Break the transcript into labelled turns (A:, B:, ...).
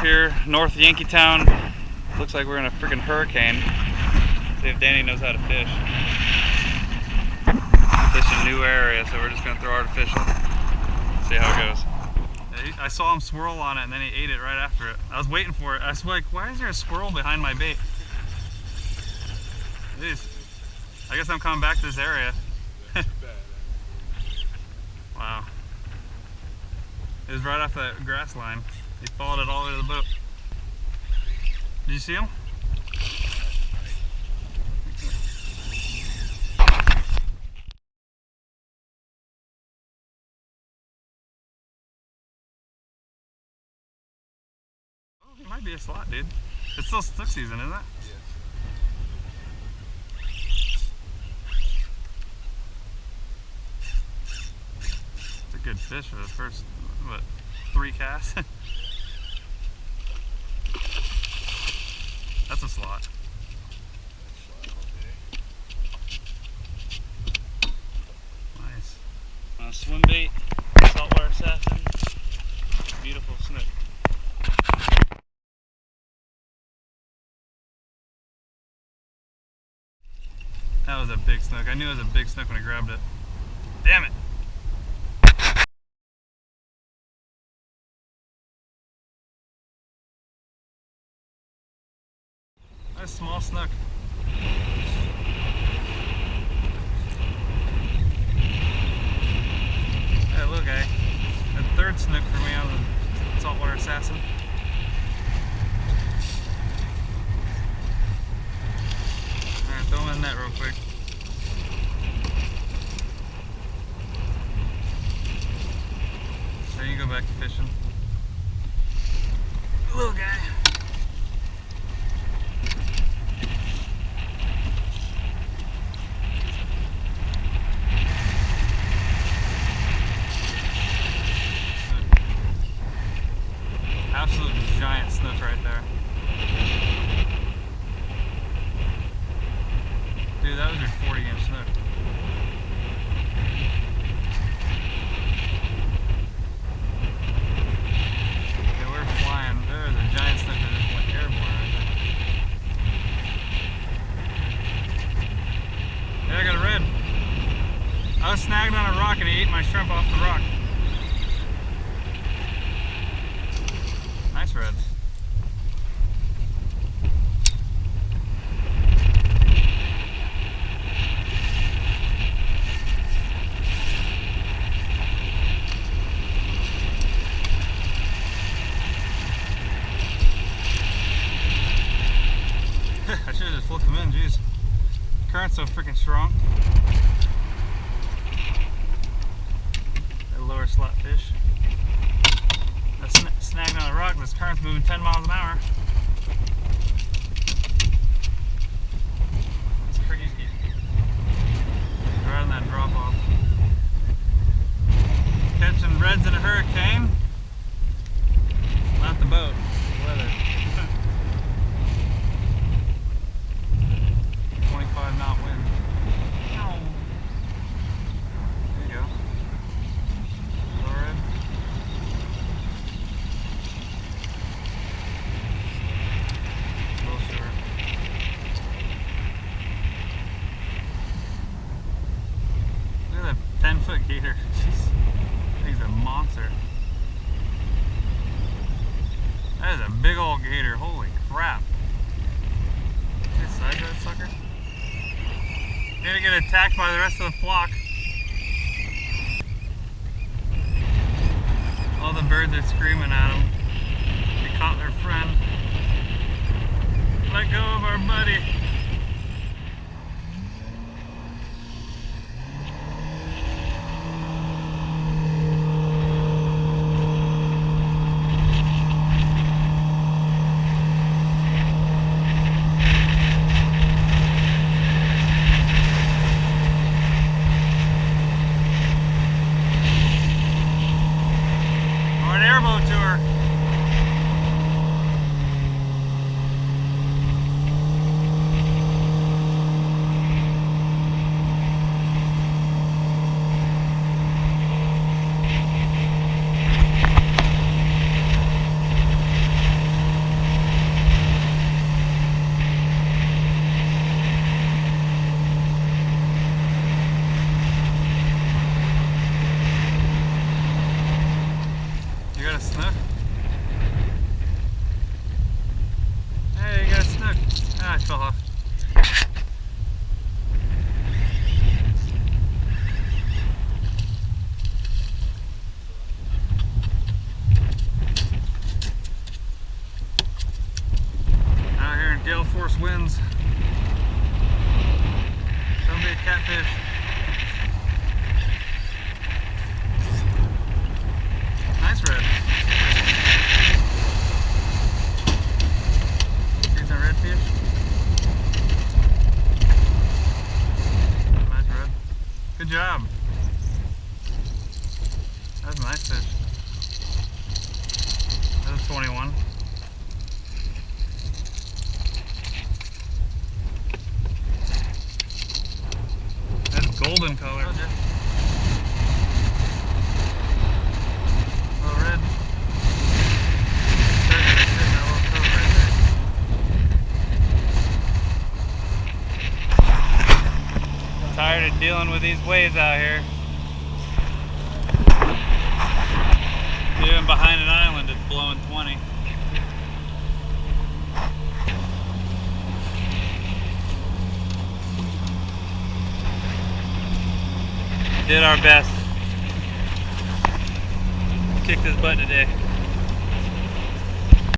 A: here north of Yankeetown. Looks like we're in a freaking hurricane. See if Danny knows how to fish. Fish a new area, so we're just gonna throw artificial. See how it goes. I saw him swirl on it and then he ate it right after it. I was waiting for it. I was like, why is there a squirrel behind my bait? Jeez. I guess I'm coming back to this area. Wow. It was right off that grass line. He followed it all the way to the boat. Did you see him? Oh, he might be a slot, dude. It's still snook season, isn't it? It's a good fish for the first, what, 3 casts? That's a slot. Nice. Swim bait, saltwater assassin, beautiful snook. That was a big snook. I knew it was a big snook when I grabbed it. Damn it! That's a small snook. Hey, little guy. A third snook for me on the saltwater assassin. Alright, throw him in the net real quick. There you go back to fishing. Little guy. Absolute giant snook right there. Dude, that was your 40-inch snook. Yeah, we're flying. There's a giant snook that just went airborne right there. Yeah, I got a red. I was snagged on a rock and he ate my shrimp off the rock. Nice red. I should have just flipped them in, jeez. The current's so freaking strong. That lower slot fish. Snagging on the rock, this current's moving 10 miles an hour. That's crazy. Right on that drop off. Catching reds in a hurricane. Not the boat, the weather. 25 knot wind. There you go. Low red. Look at that 10-foot gator. Jeez. Thing's a monster. That is a big old gator. Holy crap. See the size of that sucker? You're gonna get attacked by the rest of the flock. All the birds are screaming at him. They caught their friend. Let go of our buddy. Or an airboat tour. off. Out here in gale force winds. Don't be a catfish. Nice red. See some redfish? Nice red. Good job. That's a nice fish. That's 21. That's golden color. Oh, red. I'm tired of dealing with these waves out here. Even behind an island, it's blowing 20. Did our best. Kick this butt today.